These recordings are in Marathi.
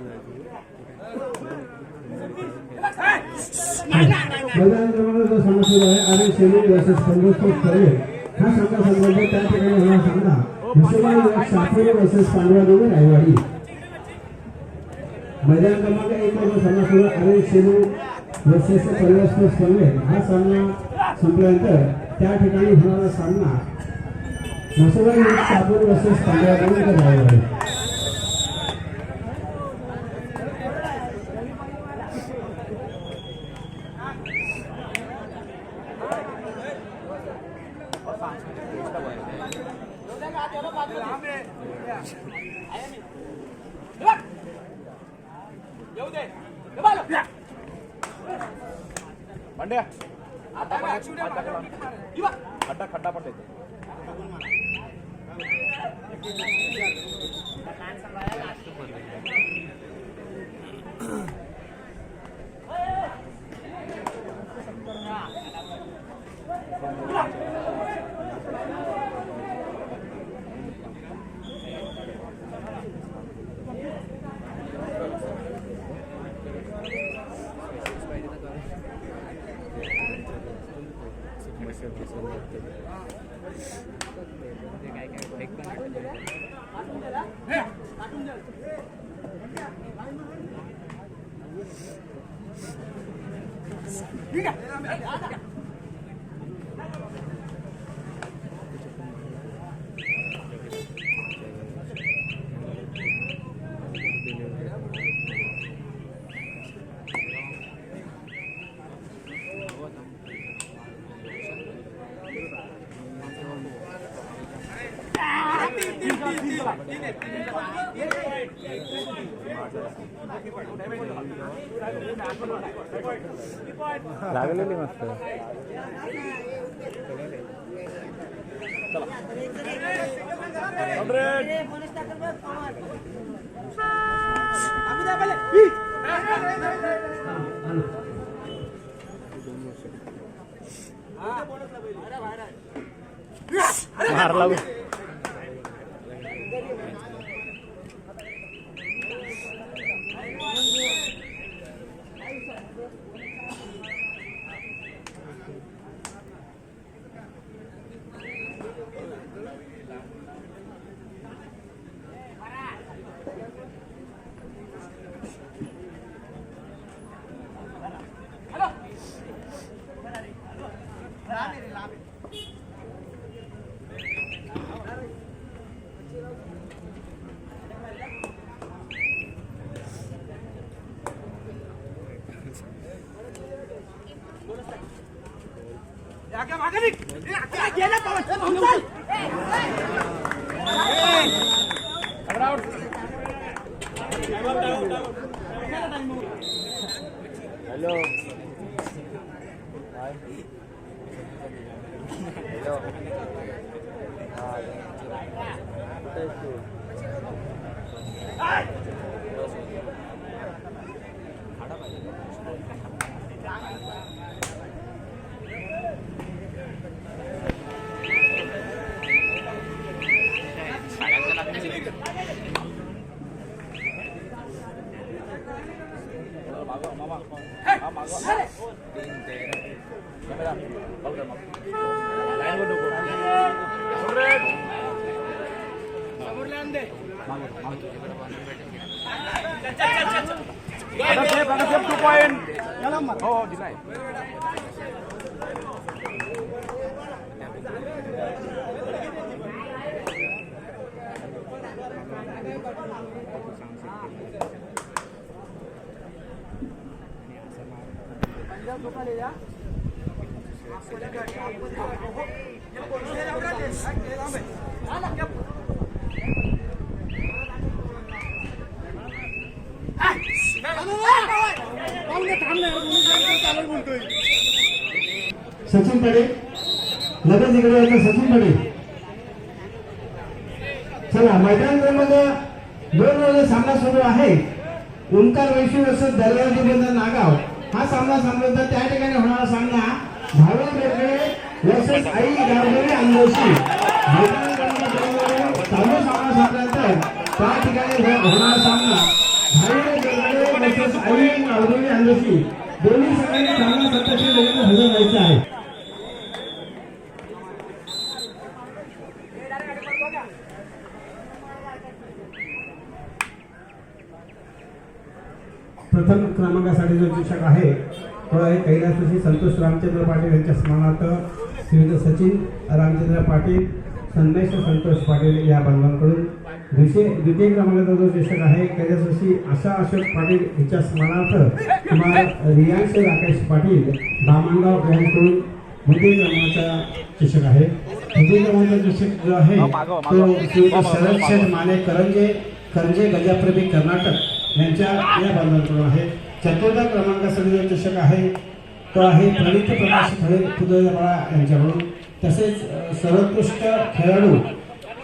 मैदान क्रमांक जो सामना सुरू आहे आणि सेमी वर्सेस संघर्ष करे हा सामना संदर्भ त्या ठिकाणी होणार सामना मुसलमान साफरी वर्सेस पांडवादेवी रायवाडी मैदान क्रमांक 1 वर सामना सुरू आहे सेमी वर्सेस कॉलेज पनवेल हा सामना संपल्यानंतर त्या ठिकाणी होणारा सामना मुसलमान साफरी वर्सेस पांडवादेवी रायवाडी मंड्या खड्डा खड्डा पडते लागलेली मस्त मारला हेलो सचिन पडे लगेच इकडे येतो सचिन पडे चला मैदान क्रमांक 2 मध्ये सामना सुरू आहे ओंकार वैश्य वर्सेस दरवाजी बंद नागाव हा सामना संपल्यानंतर त्या ठिकाणी होणारा सामना भावे बेकरे वर्सेस आई गावदेवी अंगोशी मैदान क्रमांक 2 मध्ये सामना संपल्यानंतर त्या ठिकाणी होणारा सामना भाविक बेरगडे वर्सेस आई गावदेवी अंदोशी दोन्ही संघांनी सामना 27 लगेच हजर व्हायचा आहे. प्रथम क्रमांकासाठी जो शिक्षक आहे तो आहे कैलासवासी संतोष रामचंद्र पाटील यांच्या स्मरणार्थ श्रीयुत सचिन रामचंद्र पाटील, संदेश संतोष पाटील या बांधवांकडून. द्वितीय क्रमांकाचा जो शिक्षक आहे कैलासवासी आशा अशोक पाटील यांच्या स्मरणार्थ कुमार रियांश राकेश पाटील बामणगाव यांच्याकडून द्वितीय क्रमांकाचा शिक्षक आहे. तृतीय क्रमांकाचा शिक्षक जो आहे तो श्रीयुत शरद शेठ माने करंजे गजाप्रभी कर्नाटक यांच्या या बांधवांकडून आहे. चतुर्थ क्रमांकासाठी जो शिक्षक आहे तो आहे प्रणित प्रकाश खळे पुदळपाडा यांच्याकडून. तसेच सर्वोत्कृष्ट खेळाडू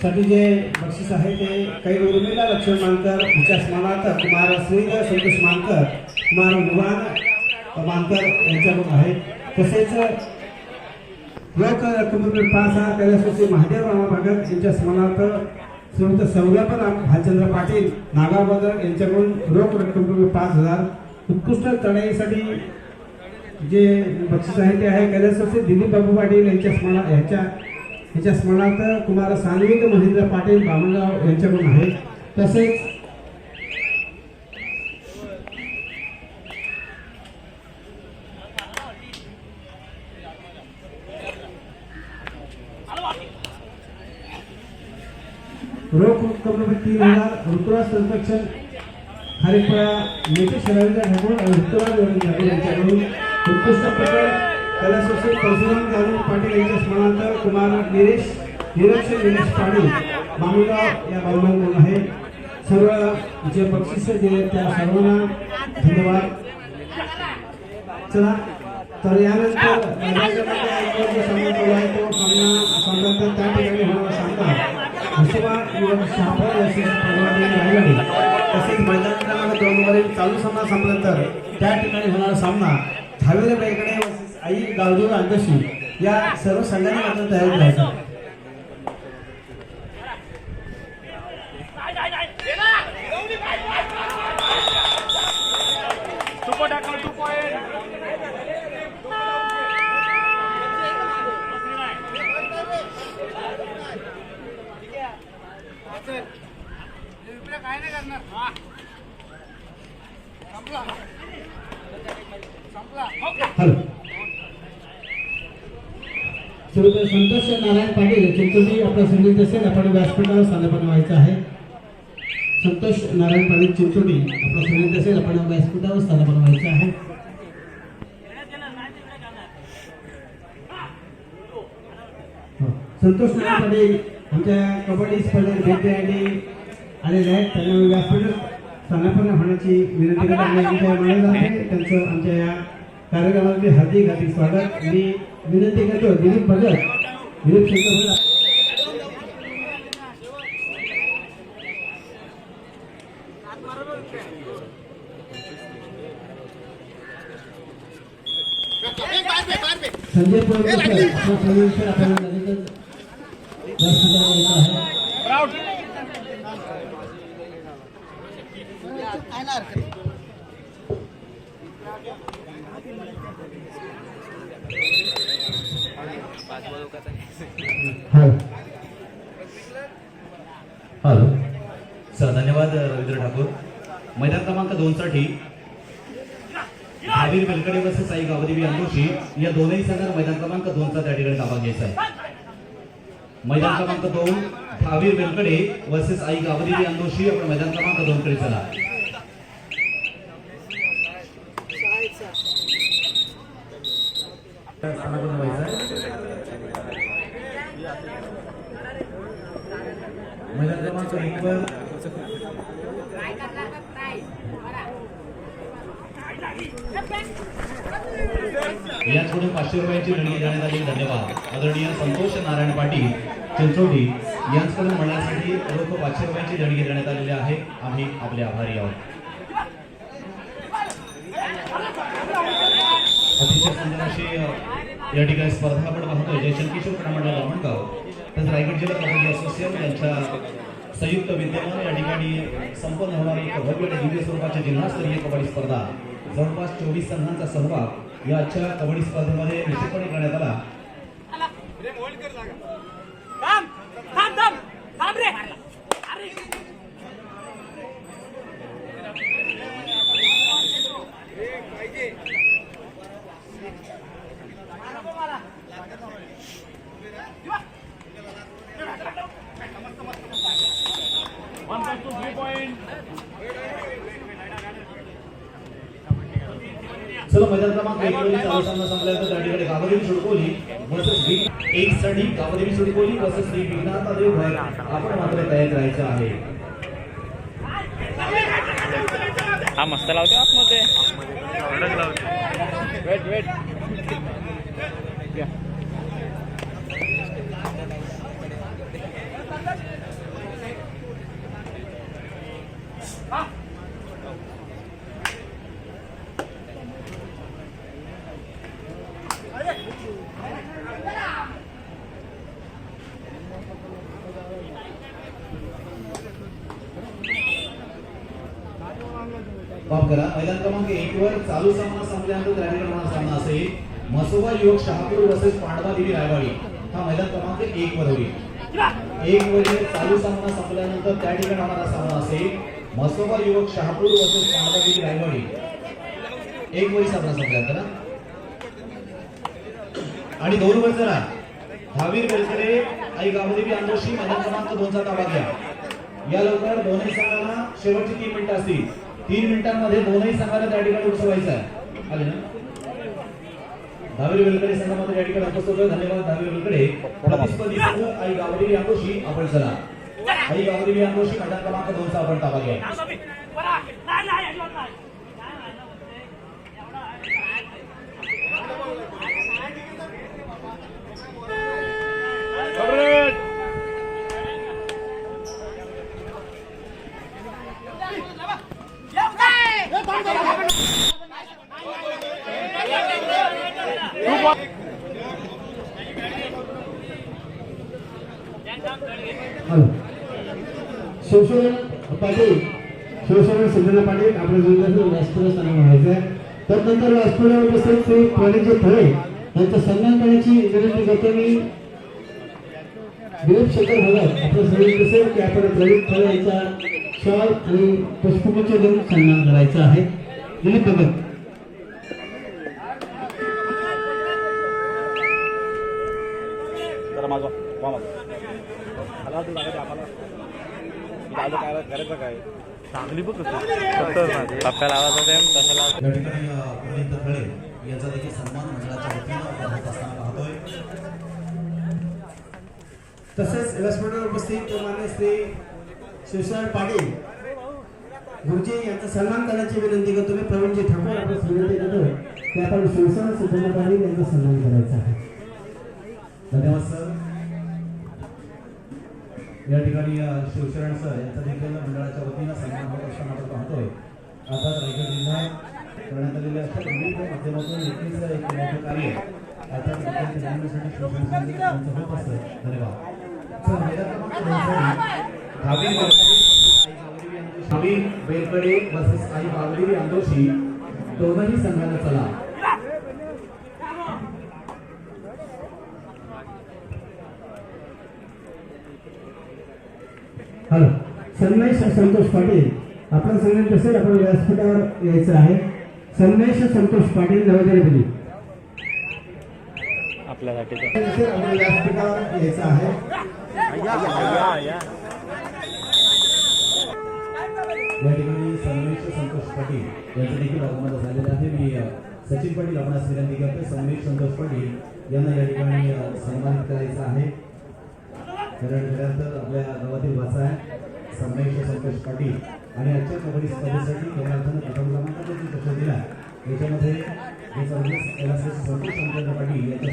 साठी जे बक्षीस आहे ते काही उर्मिला लक्ष्मण मानकर यांच्या स्मरणार्थ कुमार श्रीधर संतोष मानकर, कुमार मुभान मानकर यांच्याकडून आहे. तसेच रोख रक्कम ₹5 कैलासवासी महादेव रामा भगत यांच्या स्मरणार्थ श्रीयुत सौरभ भालचंद्र पाटील नागाव बदर यांच्याकडून रोख रक्कम ₹5,000. उत्कृष्ट चढाईसाठी जे बक्षीस आहे ते आहे कैलासवासी दिलीप बाबू पाटील यांच्या स्मरणार्थ कुमार सान्विक महेंद्र पाटील बामणगाव यांच्याकडून आहे. तसेच रोख रक्कम ₹3,000 ऋतुराज संरक्षण हरिपळा नितेश रवींद्र ठाकूर आणि ऋतुराज ठाकूर यांच्याकडून. उत्कृष्ट प्रकार कैलासवासी परशुराम जाधव पाटील यांच्या स्मरणार्थ कुमार निरीक्ष पाटील बामणगाव या बांधवांकडून आहे. सर्व जे बक्षीस दिले त्या सर्वांना धन्यवाद. चला तर यानंतर जो सामना चालू आहे तो सामना त्या ठिकाणी होणारा सामना हसुमा युवक शहापूर वर्सेस भगवान रायगड. तसेच मैदान क्रमांक 2 वरील चालू सामना संपल्यानंतर त्या ठिकाणी होणारा सामना धावेरे बेरगडे वर्सेस आई गावदेवी अंदोशी या सर्व संघांनी मात्र तयारी राहायचा. संतोष नारायण पाटील चिंचोली आपला संगीत असेल आपण व्यासपीठावर स्थानापन्न व्हायचं आहे. संतोष नारायण पाटील चिंचोली आपला संगीत असेल आपण व्यासपीठावर स्थानापन्न व्हायचं आहे. संतोष नारायण पाटील आमच्या कबड्डी स्पर्धेत भेट द्यायला आलेले आहेत. त्यांना व्यासपीठावर स्थानापन्न होण्याची विनंती करत आमच्या मनात आहे. त्यांचं आमच्या या कार्यक्रमामध्ये हार्दिक स्वागत. मी विनंती करतो दिलीप भगत शंकर संजय पोळकर आपल्याला लगेचच हॅलो सर, धन्यवाद रवींद्र ठाकूर. मैदान क्रमांक 2 साठी भावीर बेलकडे वर्सेस आई गावदेवी अंदोशी या दोनही संघांना मैदान क्रमांक 2 चा त्या ठिकाणी ताबा घ्यायचा आहे. मैदान क्रमांक 2 भावीर बेलकडे वर्सेस आई गावदेवी अंदोशी. आपण मैदान क्रमांक 2 कडे चला. मैदान क्रमांक 1 वर याचकडून ₹500 देणगी देण्यात आली. धन्यवाद. आदरणीय संतोष नारायण पाटील चिंचोली यांच्याकडून मंडळासाठी रोख ₹500 देणगी देण्यात आलेली आहे. आम्ही आपले आभारी आहोत. अतिशय सुंदर अशी या ठिकाणी स्पर्धा आपण पाहतोय. जयशंकर किशोर क्रीडा मंडळ बामणगाव तसेच रायगड जिल्हा कबड्डी असोसिएशन यांच्या संयुक्त विद्यमान या ठिकाणी संपन्न होणारी एक भव्य आणि दिव्य स्वरूपाची जिल्हास्तरीय कबड्डी स्पर्धा जवळपास 24 संघांचा सहभाग या आजच्या कबड्डी स्पर्धेमध्ये निश्चितपणे करण्यात आला. चला मैदान क्रमांक 1 वरील चालू सामना संपल्यानंतर त्या ठिकाणी गावदेवी सुडकोली वर्सेस एक साठी गावदेवी सुडकोली वर्सेस श्री विघ्नाथदेव भट आपण मात्र तयार करायचं आहे. हा मस्त लावते आतमध्ये वेट वेट माफ करा. मैदान क्रमांक 1 वर चालू सामना संपल्यानंतर त्या ठिकाणी होणारा सामना असेल मसोबा युवक शहापूर वर्सेस पांडवादेवी रायवाडी. हा मैदान क्रमांक 1 वर होईल. 1 वरील चालू सामना संपल्यानंतर त्या ठिकाणी होणारा सामना असेल मसोबा युवक शहापूर वर्सेस पांडवादेवी रायवाडी. 1 वरील सामना संपल्यानंतर आणि 2 वर जरा धावीर बेलकडे आई गावदेवी आंदोशी मैदान क्रमांक 2 चा ताबा घ्या. या लवकर दोन्ही संघांना शेवटची 3 मिनिटं असतील. 3 मिनिटांमध्ये दोन्ही संघाला त्या ठिकाणी उठवायचं आहे. आले ना धावीर वेलकडे संघामध्ये या ठिकाणी उपस्थित होतोय. धन्यवाद धावीर वेलकडे. प्रतिस्पर्धी संघ आई गावदेवी आंदोशी आपण चला आई गावदेवी आंदोशी मैदान क्रमांक 2 चा आपण ताबा घ्या. शिवसेना पाटील शिवसेना सिद्धना पाटील आपल्या जिल्ह्यातील व्यासपीठ स्थानावर व्हायचं आहे. त्यानंतर व्यासपीठावर उपस्थित श्री प्रणित थळे यांचा सन्मान करण्याची विनंती करतो. मी दिलीप शेखर भगत आपल्या सगळ्यांनी दिसेल की आपण प्रणित थळे यांचा शॉल आणि पुष्पगुच्छ देऊन सन्मान करायचा आहे. दिलीप भगत काय चांगली बघ पप्प्याला आवाज होते तसं लावतो. या ठिकाणी प्रणित थळे यांचा देखील सन्मान मंडळाच्या वतीनं होत असताना पाहतोय. तसेच व्यासपीठावर उपस्थित मान्य श्री शिवसेना पाटील गुरुजी यांचा सन्मान करण्याची विनंती करतो. मी प्रवीणजी ठाकूर आपण विनंती करतो की आपण शिवसेना सिद्धना पाटील यांचा सन्मान करायचा आहे. धन्यवाद सर. या ठिकाणी शिवशरण सर यांचा देखील मंडळाच्या वतीनं सन्मान होत असताना आपण पाहतोय. आता रायगड जिल्ह्यात करण्यात आलेल्या अशा विविध माध्यमातून नक्कीच एक मोठं कार्य अर्थात विद्यार्थी जाणण्यासाठी शिवसेना यांचं होत असतं. धन्यवाद sir. Dhavir बेलकडे versus I Gavdevi आंदोशी दोनही संघाला चला. हॅलो संदेश संतोष पाटील आपला संघ असेल आपण व्यासपीठावर यायचं आहे. संदेश संतोष पाटील नवदेवी आपल्यासाठी आपण व्यासपीठावर यायचं आहे. या ठिकाणी संदेश संतोष पाटील यांचं देखील आगमन झालेलं आहे. मी सचिन पाटील आपणास विनंती करतो संदेश संतोष पाटील यांना या ठिकाणी सन्मानित करायचं आहे. कारण खऱ्यात आपल्या गावातील भाषा आहे संदेश संतोष पाटील आणि आजच्या कबड्डी स्पर्धेसाठी खऱ्या अर्थानं प्रथम क्रमांकाचा जो चषक दिला याच्यामध्ये संतोष रामचंद्र पाटील यांच्या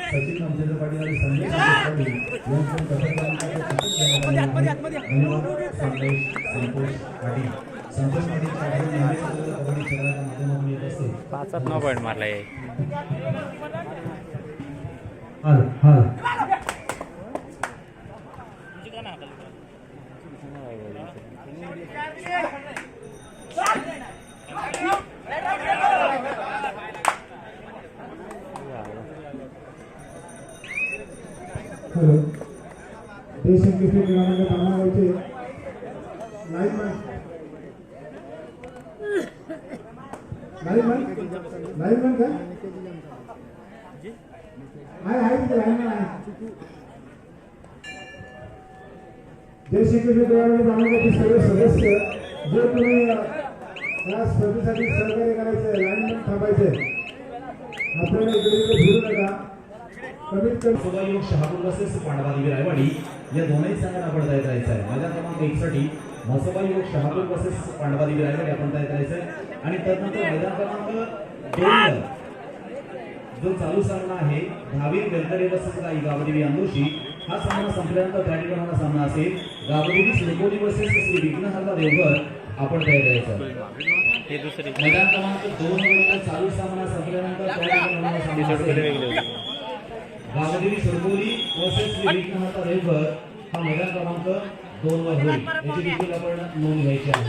सचिन रामचंद्र पाटील आणि संदेश पाटील यांचं प्रथम क्रमांकाचा चषक देण्यात आले आहे. धन्यवाद संदेश संतोष पाटील. संतोष पाटीलच्या आठवण नेहमीच आपल्याला कबड्डी क्षेत्राच्या माध्यमातून येत असते. 5-9 पॉईंट मारला आहे. लाईनमन का आहे तिथे लाईनमन आहे. जय श्रीकृष्ण ब्राह्मणाचे सर्व सदस्य जे तुम्ही या स्पर्धेसाठी सहकार्य करायचं लाईनमन थांबायचे. आपण इकडे फिरू नका. कमीत कमी सुभायोग शहापूर वर्सेस पांडवादेवी रायवाडी या दोन्ही संघांना आपण तयार करायचं आहे. मैदान क्रमांक 1 साठी मसोबायोग शहापूर वर्सेस पांडवादेवी रायवाडी आपण तयार करायचं आहे. आणि त्यानंतर मैदान क्रमांक 2 जो चालू सामना आहे धावीर वेलकरे वर्सेस गावदेवी अंदोशी हा सामना संपल्यानंतर त्या ठिकाणी होणारा सामना असेल गावदेवी सुरकोली वर्सेस श्री विघ्नहर्ता देवघर आपण तयार करायचं. हे दुसरी मैदान क्रमांक 2 वरील चालू सामना संपल्यानंतर त्या ठिकाणी होणारा सामना असेल गावदेवी सुरकोली वर्सेस श्री विघ्नहर्ता देवघर हा मैदान क्रमांक 2 वर होईल. याची देखील आपण नोंद घ्यायची आहे.